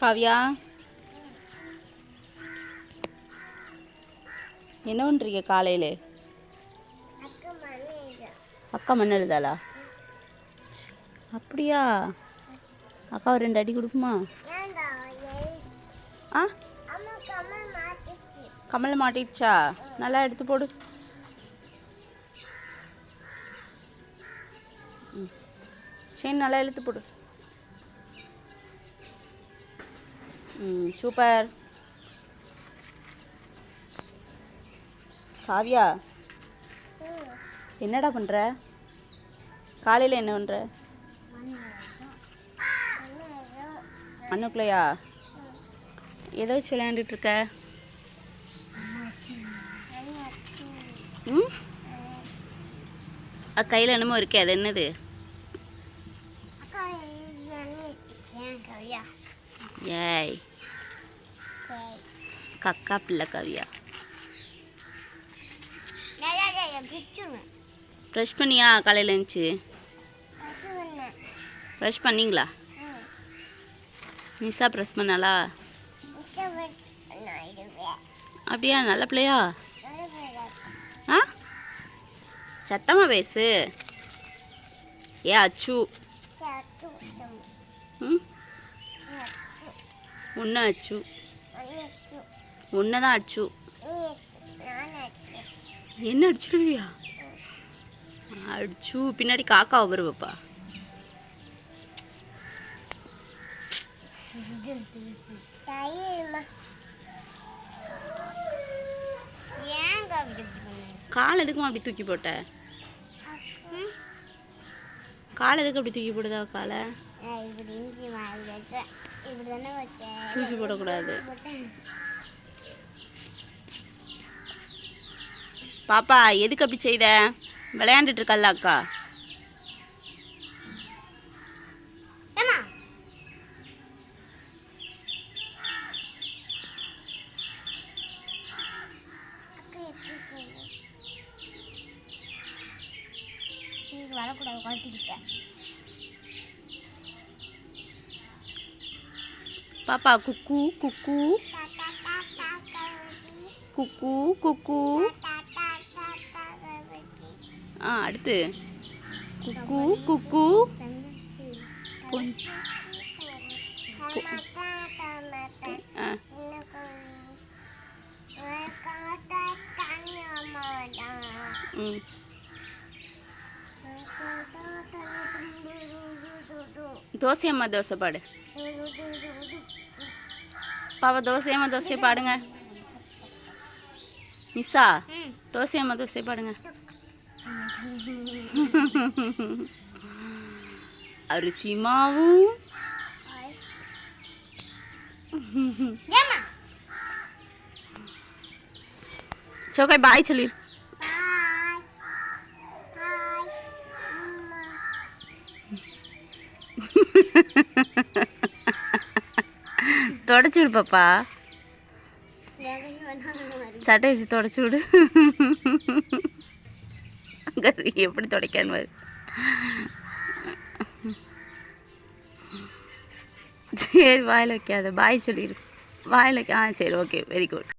காவியா, என்ன பண்ணுறீங்க காலையில்? அக்கா மண் எழுதாளா? அப்படியா? அக்கா ஒரு 2 அடி கொடுக்குமா? ஆ, கமல் மாட்டிடுச்சா? நல்லா எடுத்து போடு. செயின் நல்லா இழுத்து போடு. சூப்பர். காவியா, என்னடா பண்ணுற? காலையில் என்ன பண்ணுற? மண்ணுக்குள்ளையா? எதை வச்சு விளையாண்டுட்ருக்க? கையில் என்னமோ இருக்கே, அது என்னது? ஏய், கக்கா பிள்ளை காவியா. ப்ரஷ் பண்ணியா காலையில் இருந்துச்சு? ப்ரஷ் பண்ணிங்களா? நிஷா ப்ரெஸ் பண்ணாளா? அப்படியா? நல்ல பிள்ளையா? ஆ, சத்தமாக பேசு. ஏ அச்சு. ஒன்று அச்சு, ஒன்று தான் அச்சு. என்ன அடிச்சிடுவியா? அடிச்சு பின்னாடி காக்கா வருவப்பா. கால் எதுக்குமா அப்படி தூக்கி போட்ட? கால் எதுக்கு அப்படி தூக்கி போடுதா? காலை தூக்கி போடக்கூடாது. பாப்பா, எதுக்கு அப்படி செய்த? விளையாண்டுட்டு இருக்கல்ல அக்கா. வரக்கூடாது, குழத்திக்கிட்ட. பாப்பா, குக்கு குக்கு குக்கு குக்கு. அடுத்து குக்கு குக்கு. தோசையம்மா தோசை பாடு. பாப்பா, தோசையம்மா தோசை பாடுங்க. நிஷா, தோசையம்மா தோசை பாடுங்க. அரிசி மாவும் சோக்கை பாய் சொல்லிரு. தொடச்சு விடு பாப்பா. சட்டை வச்சு தொடச்சு விடு. எப்படி துடைக்கான்னு பாரு. சரி, வாயில் வைக்காத. பாய் சொல்லிடு. வாயில் வைக்க. சரி, ஓகே, வெரி குட்.